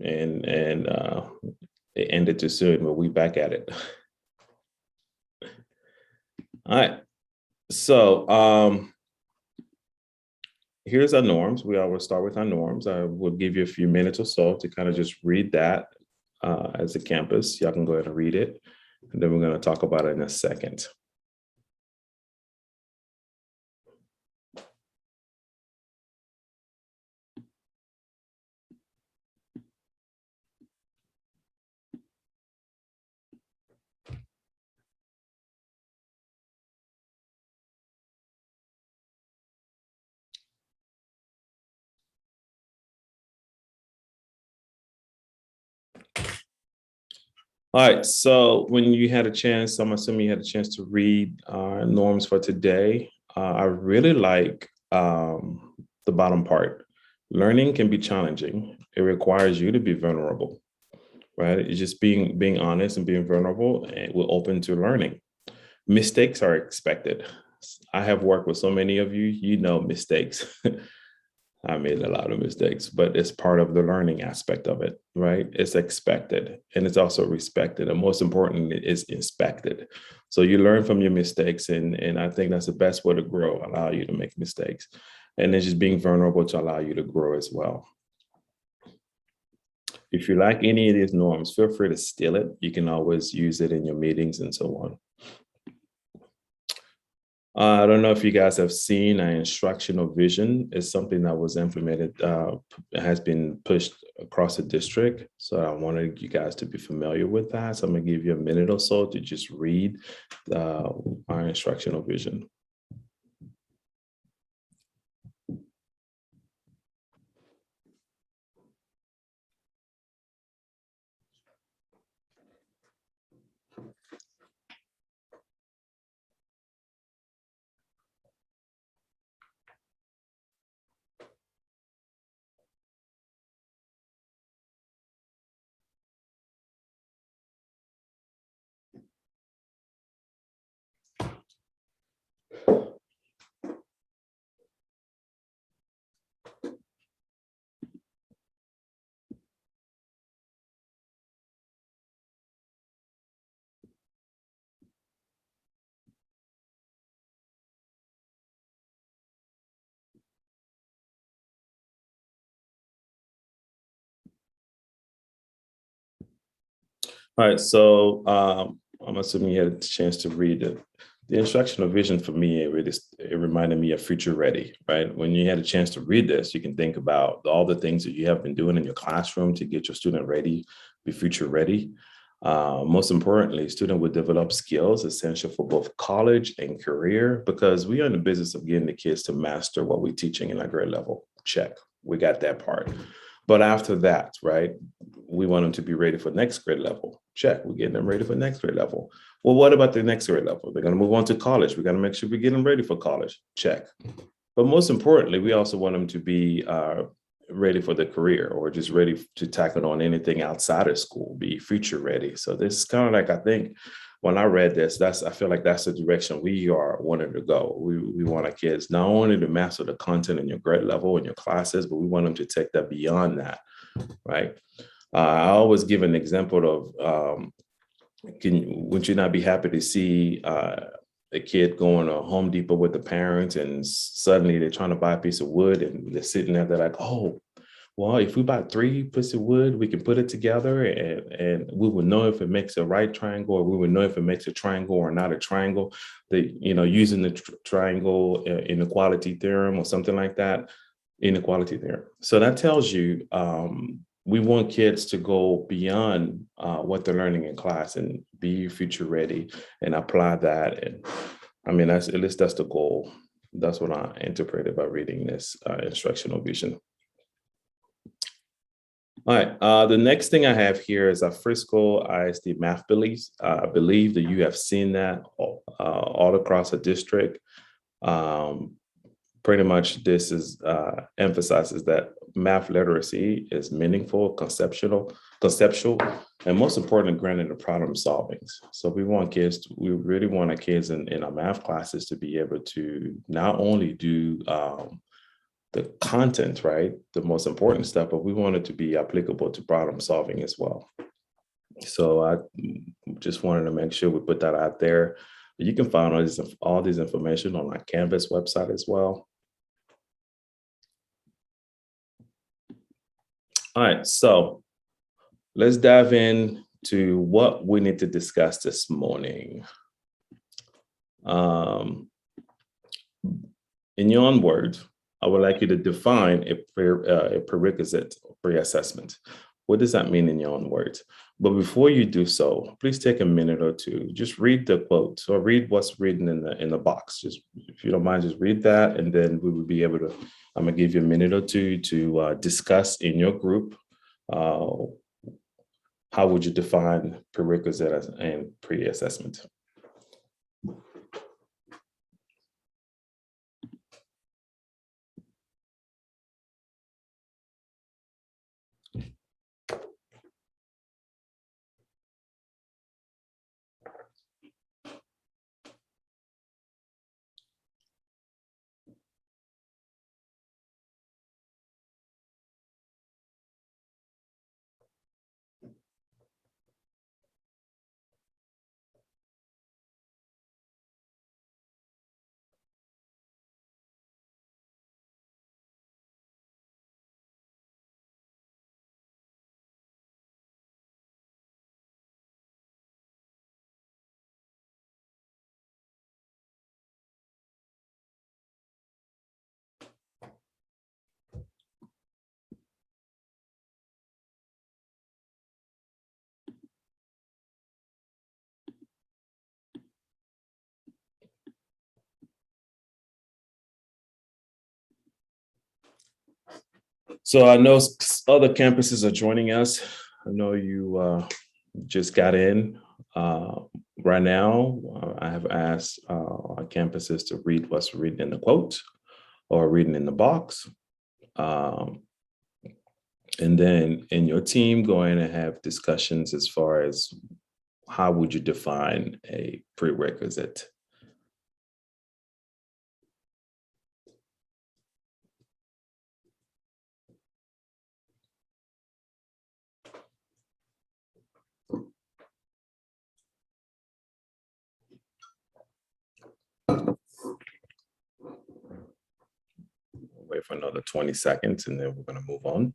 and it ended too soon, but we back at it. All right. So here's our norms. We always start with our norms. I will give you a few minutes or so to kind of just read that as a campus. Y'all can go ahead and read it. And then we're going to talk about it in a second. All right, so when you had a chance, I'm assuming you had a chance to read norms for today. I really like the bottom part. Learning can be challenging. It requires you to be vulnerable, right? It's just being honest and being vulnerable, and we're open to learning. Mistakes are expected. I have worked with so many of you, you know, mistakes. I made a lot of mistakes, but it's part of the learning aspect of it, right? It's expected and it's also respected. And most importantly, it's inspected. So you learn from your mistakes. And I think that's the best way to grow, allow you to make mistakes. And it's just being vulnerable to allow you to grow as well. If you like any of these norms, feel free to steal it. You can always use it in your meetings and so on. I don't know if you guys have seen an instructional vision. It's something that was implemented, has been pushed across the district. So I wanted you guys to be familiar with that. So I'm gonna give you a minute or so to just read our instructional vision. All right, so I'm assuming you had a chance to read it. The instructional vision for me, it reminded me of Future Ready, right? When you had a chance to read this, you can think about all the things that you have been doing in your classroom to get your student ready, be future ready. Most importantly, student would develop skills essential for both college and career, because we are in the business of getting the kids to master what we're teaching in our grade level. Check, we got that part. But after that, right, we want them to be ready for next grade level. Check, we're getting them ready for next grade level. Well, what about the next grade level? They're going to move on to college. We got to make sure we get them ready for college. Check. But most importantly, we also want them to be ready for the career, or just ready to tackle on anything outside of school, be future ready. So this is kind of like, I think when I read this, I feel like that's the direction we are wanting to go. We want our kids not only to master the content in your grade level in your classes, but we want them to take that beyond that, right? I always give an example of, would you not be happy to see a kid going to Home Depot with the parents, and suddenly they're trying to buy a piece of wood and they're sitting there, they're like, oh, well, if we buy 3 pieces of wood, we can put it together and we will know if it makes a right triangle, or we will know if it makes a triangle or not a triangle. Using the triangle inequality theorem or something like that, inequality theorem. So that tells you we want kids to go beyond what they're learning in class and be future ready and apply that. And I mean, at least that's the goal. That's what I interpreted by reading this instructional vision. All right, the next thing I have here is a Frisco ISD math beliefs. I believe that you have seen that all across the district. Pretty much this is emphasizes that math literacy is meaningful, conceptual, and most importantly, granular problem solving. So we really want our kids in our math classes to be able to not only do the content, right? The most important stuff, but we want it to be applicable to problem solving as well. So I just wanted to make sure we put that out there. You can find all these information on our Canvas website as well. All right, so let's dive in to what we need to discuss this morning. In your own words, I would like you to define a prerequisite pre-assessment. What does that mean in your own words? But before you do so, please take a minute or two. Just read the quote or read what's written in the box. Just if you don't mind, just read that, and then we will be able to. I'm gonna give you a minute or two to discuss in your group. How would you define prerequisite and pre-assessment? So I know other campuses are joining us. I know you just got in. Right now, I have asked our campuses to read what's written in the quote or reading in the box. And then in your team, go in and have discussions as far as how would you define a prerequisite? Wait for another 20 seconds and then we're going to move on.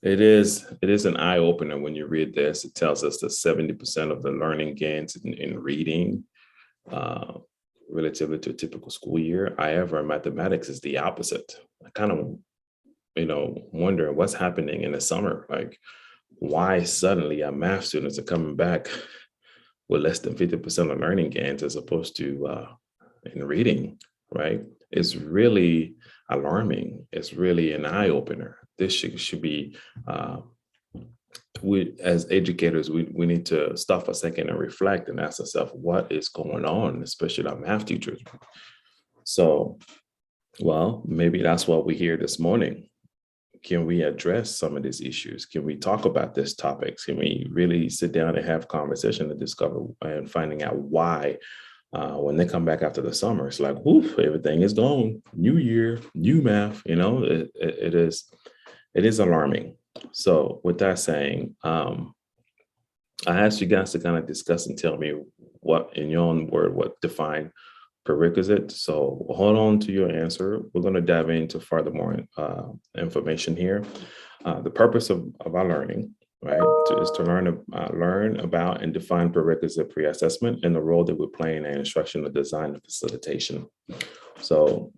It is an eye opener when you read this. It tells us that 70% of the learning gains in reading relatively to a typical school year. However, mathematics is the opposite. I kind of, wonder what's happening in the summer. Like, why suddenly our math students are coming back with less than 50% of learning gains as opposed to in reading, right? It's really alarming. It's really an eye opener. This should be, we as educators, we need to stop for a second and reflect and ask ourselves, what is going on, especially our math teachers. So, well, maybe that's what we're here this morning. Can we address some of these issues? Can we talk about these topics? Can we really sit down and have conversation to discover and finding out why when they come back after the summer, it's like, whoof, everything is gone. New year, new math, it is alarming. So with that saying, I asked you guys to kind of discuss and tell me what, in your own word, what define prerequisite. So hold on to your answer. We're going to dive into further more information here. The purpose of our learning, right, is to learn about and define prerequisite pre-assessment and the role that we're playing in instructional design and facilitation. So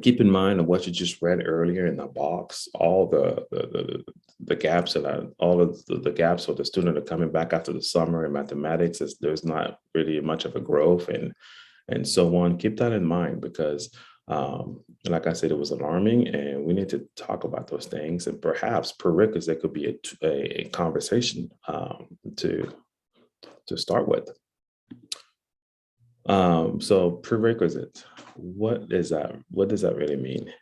keep in mind of what you just read earlier in the box, all the gaps and all of the gaps for the student are coming back after the summer in mathematics. There's not really much of a growth and so on. Keep that in mind because like I said, it was alarming and we need to talk about those things, and perhaps prerequisite could be a conversation to start with. So prerequisite, what is that? What does that really mean?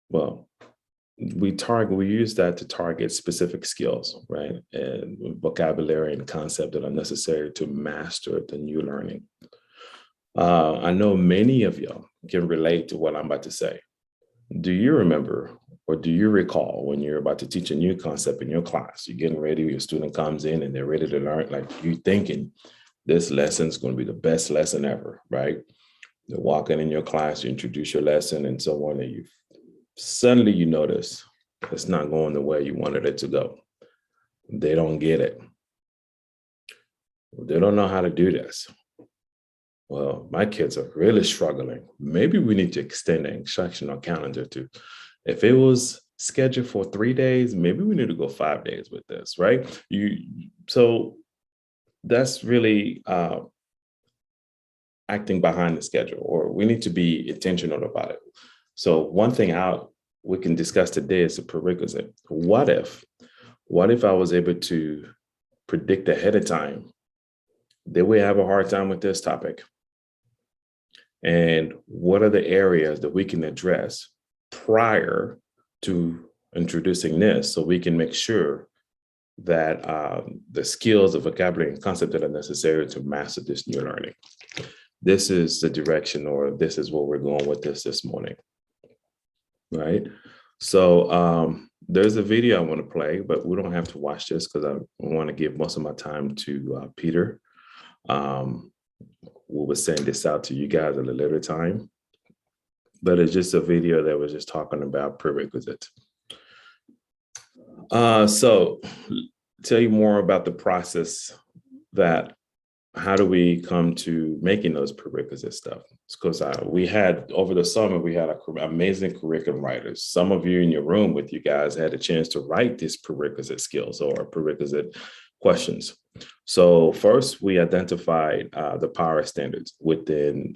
Well, we use that to target specific skills, right? And vocabulary and concept that are necessary to master the new learning. I know many of y'all can relate to what I'm about to say. Do you remember or do you recall when you're about to teach a new concept in your class, you're getting ready, your student comes in and they're ready to learn, like you thinking this lesson is going to be the best lesson ever, right? They're walking in your class, you introduce your lesson and so on, and suddenly you notice it's not going the way you wanted it to go. They don't get it. They don't know how to do this. Well, my kids are really struggling. Maybe we need to extend the instructional calendar to, if it was scheduled for 3 days, maybe we need to go 5 days with this, right? So that's really acting behind the schedule, or we need to be intentional about it. So one thing we can discuss today is a prerequisite. What if I was able to predict ahead of time that we have a hard time with this topic? And what are the areas that we can address prior to introducing this so we can make sure that the skills, the vocabulary and concept that are necessary to master this new learning. This is the direction, or this is where we're going with this morning, right? So there's a video I want to play, but we don't have to watch this because I want to give most of my time to Peter. We were sending this out to you guys at a later time, but it's just a video that was just talking about prerequisite. So tell you more about the process that how do we come to making those prerequisite stuff? Because we had over the summer, we had amazing curriculum writers. Some of you in your room with you guys had a chance to write these prerequisite skills or prerequisite questions. So first, we identified the power standards within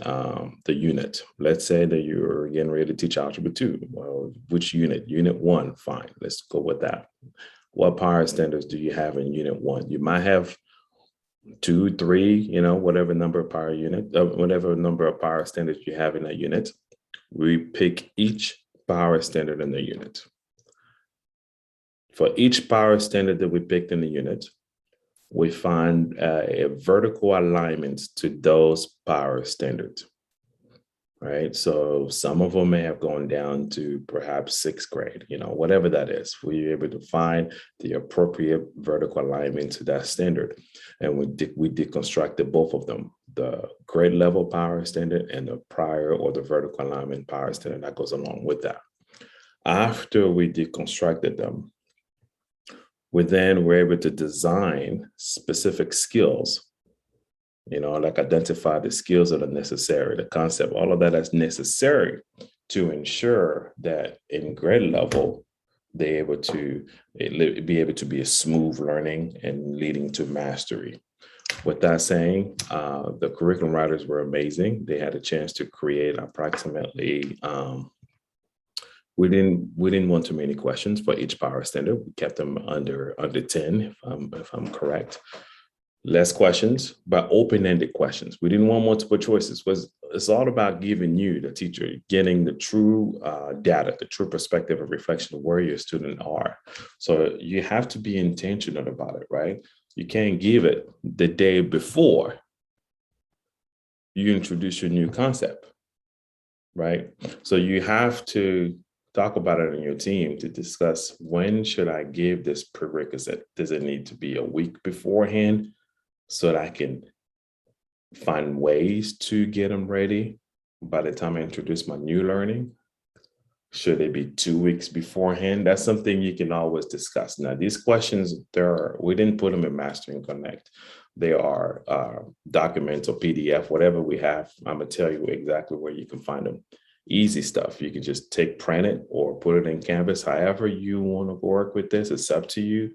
the unit. Let's say that you're getting ready to teach Algebra 2. Well, which unit? Unit 1, fine. Let's go with that. What power standards do you have in Unit 1? You might have 2, 3, whatever number of power standards you have in that unit. We pick each power standard in the unit. For each power standard that we picked in the unit, we find a vertical alignment to those power standards, right? So some of them may have gone down to perhaps 6th grade, whatever that is. We're able to find the appropriate vertical alignment to that standard. And we deconstructed both of them, the grade level power standard and the prior or the vertical alignment power standard that goes along with that. After we deconstructed them, we then were able to design specific skills, like identify the skills that are necessary, the concept, all of that is necessary to ensure that in grade level, be able to be a smooth learning and leading to mastery. With that saying, the curriculum writers were amazing. They had a chance to create approximately, we didn't want too many questions for each power standard. We kept them under 10, if I'm correct. Less questions, but open-ended questions. We didn't want multiple choices. It's all about giving you, the teacher, getting the true data, the true perspective and reflection of where your student are. So you have to be intentional about it, right? You can't give it the day before you introduce your new concept, right? So you have to talk about it in your team to discuss, when should I give this prerequisite? Does it need to be a week beforehand so that I can find ways to get them ready by the time I introduce my new learning? Should it be 2 weeks beforehand? That's something you can always discuss. Now, these questions, we didn't put them in Mastering Connect. They are documents or PDF, whatever we have. I'm gonna tell you exactly where you can find them. Easy stuff. You can just print it or put it in Canvas. However you want to work with this, it's up to you,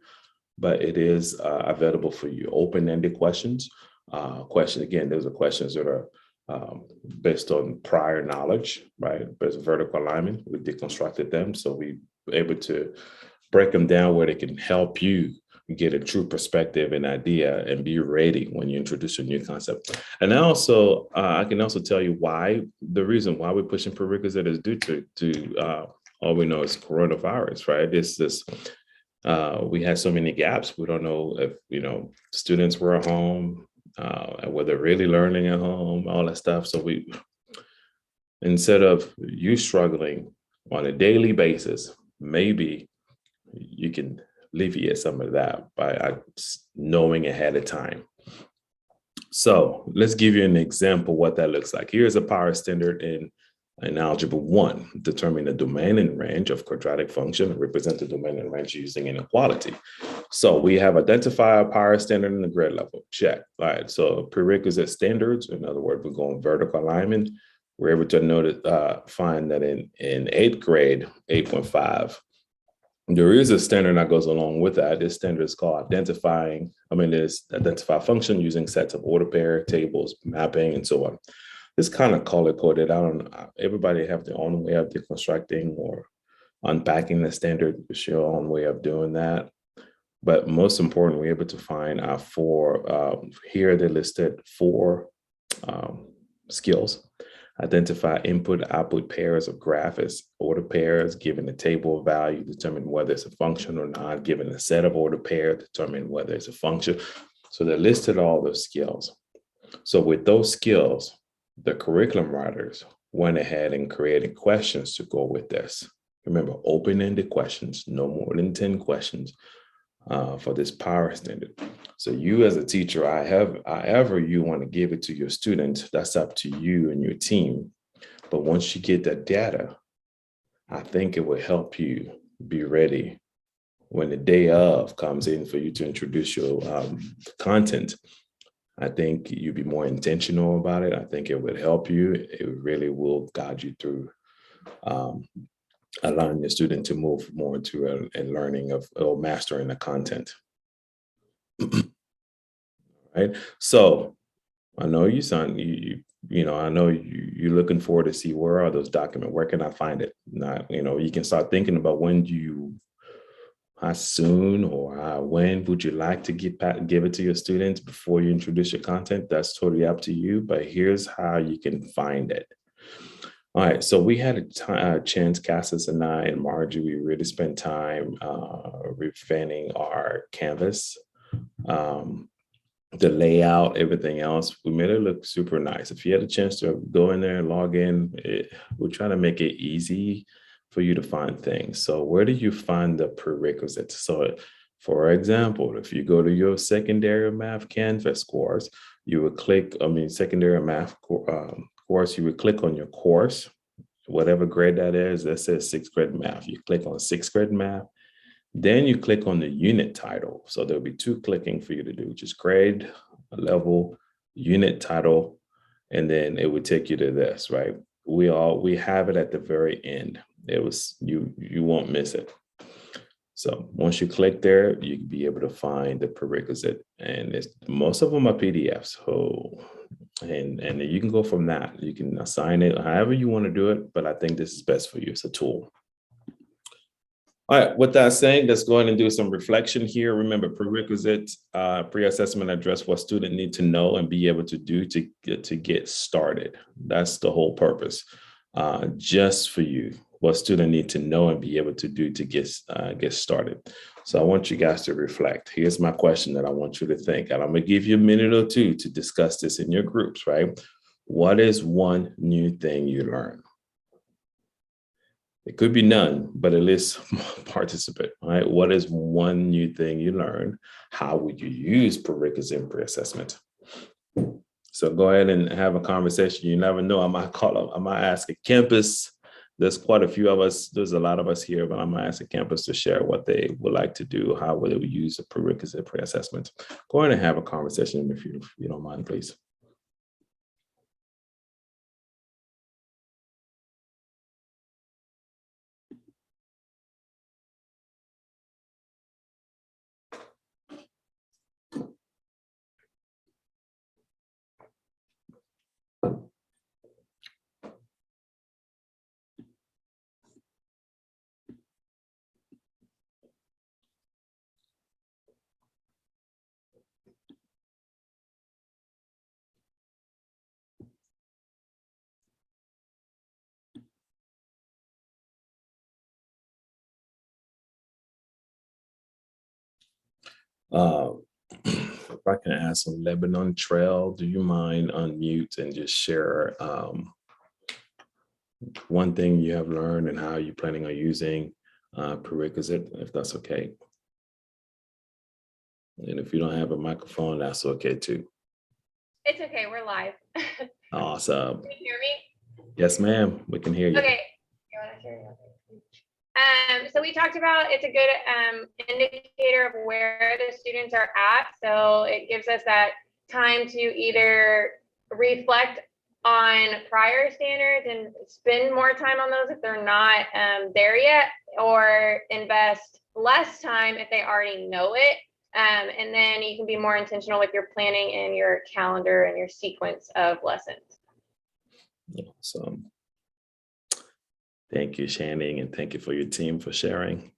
but it is available for you. Open-ended questions. Again, those are questions that are based on prior knowledge, right? There's vertical alignment. We deconstructed them, so we were able to break them down where they can help you get a true perspective and idea and be ready when you introduce a new concept. And also, I can also tell you why, the reason why we're pushing prerequisite is due to all we know is coronavirus, right? It's this, we had so many gaps. We don't know if, students were at home, were they really learning at home, all that stuff. So instead of you struggling on a daily basis, maybe you can alleviate some of that by knowing ahead of time. So let's give you an example what that looks like. Here's a power standard in Algebra 1. Determine the domain and range of quadratic function, represent the domain and range using inequality. So we have identified a power standard in the grade level. Check. All right. So prerequisite standards, in other words, we're going vertical alignment. We're able to find that in 8th grade, 8.5, there is a standard that goes along with that. This standard is called identify function using sets of order pair, tables, mapping, and so on. This kind of color coded. I don't know. Everybody have their own way of deconstructing or unpacking the standard. It's your own way of doing that. But most important, we're able to find our four, here they listed 4 skills. Identify input-output pairs of graph as order pairs, given a table of value, determine whether it's a function or not, given a set of order pairs, determine whether it's a function. So they listed all those skills. So with those skills, the curriculum writers went ahead and created questions to go with this. Remember, open-ended questions, no more than 10 questions for this power standard. So you as a teacher, however you want to give it to your student, that's up to you and your team. But once you get that data, I think it will help you be ready when the day of comes in for you to introduce your content. I think you'd be more intentional about it. I think it would help you. It really will guide you through allowing your student to move more into a learning of or mastering the content. Right. So I know you sound I know you're looking forward to see where are those documents, where can I find it? Not, you can start thinking about how soon or when would you like to give it to your students before you introduce your content. That's totally up to you, but here's how you can find it. All right, so we had a chance, Cassis and I and Margie, we really spent time refining our canvas, the layout, everything else. We made it look super nice. If you had a chance to go in there and log in, we're trying to make it easy for you to find things. So where do you find the prerequisites? So for example, if you go to your secondary math canvas course, you would click, secondary math course, you would click on your course, whatever grade that is, that says 6th grade math. You click on 6th grade math, then you click on the unit title. So there'll be 2 clicking for you to do, which is grade, level, unit title, and then it would take you to this, right? We have it at the very end. It was, you won't miss it. So once you click there, you can be able to find the prerequisite, and most of them are PDFs. So, and you can go from that. You can assign it however you want to do it, but I think this is best for you. It's a tool. All right, with that saying, let's go ahead and do some reflection here. Remember, prerequisite pre-assessment address what students need to know and be able to do to get started. That's the whole purpose, just for you. What students need to know and be able to do to get started. So I want you guys to reflect. Here's my question that I want you to think, and I'm gonna give you a minute or two to discuss this in your groups, right? What is one new thing you learned? It could be none, but at least participate, right? What is one new thing you learned? How would you use prerequisite pre-assessment? So go ahead and have a conversation. You never know. I might ask a campus. There's quite a few of us. There's a lot of us here, but I'm gonna ask a campus to share what they would like to do, how would they use a prerequisite pre-assessment. Go ahead and have a conversation if you don't mind, please. Uh, if I can ask on Lebanon Trail, do you mind unmute and just share one thing you have learned and how you're planning on using Prerequisite, if that's okay? And if you don't have a microphone, that's okay too. It's okay, we're live. Awesome. Can you hear me? Yes, ma'am, we can hear you. Okay. So we talked about it's a good indicator of where the students are at. So it gives us that time to either reflect on prior standards and spend more time on those if they're not there yet, or invest less time if they already know it. And then you can be more intentional with your planning and your calendar and your sequence of lessons. Awesome. Thank you, Shannon, and thank you for your team for sharing.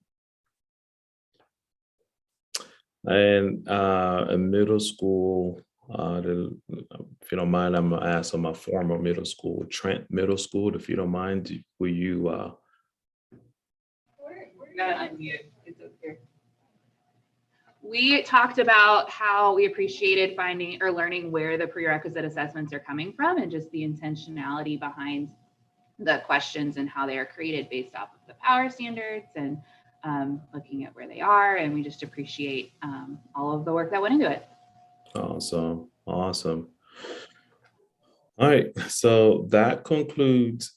And in middle school, if you don't mind, I'm gonna ask on my former middle school, Trent Middle School, if you don't mind, will you? We're gonna unmute. It's okay. We talked about how we appreciated finding or learning where the prerequisite assessments are coming from and just the intentionality behind the questions and how they are created based off of the power standards and looking at where they are. And we just appreciate all of the work that went into it. Awesome. Awesome. All right. So that concludes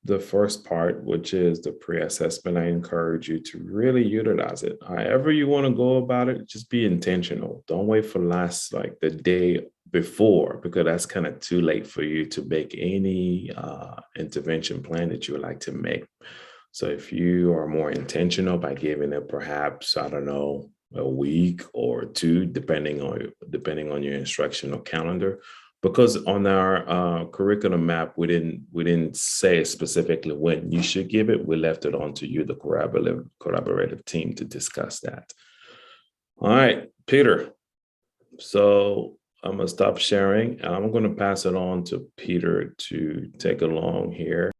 the first part, which is the pre-assessment. I encourage you to really utilize it. However you want to go about it, just be intentional. Don't wait for like the day before, because that's kind of too late for you to make any intervention plan that you would like to make. So if you are more intentional by giving it perhaps, I don't know, a week or two, depending on your instructional calendar, because on our curriculum map, we didn't say specifically when you should give it. We left it on to you, the collaborative team, to discuss that. All right, Peter. So I'm gonna stop sharing and I'm gonna pass it on to Peter to take along here.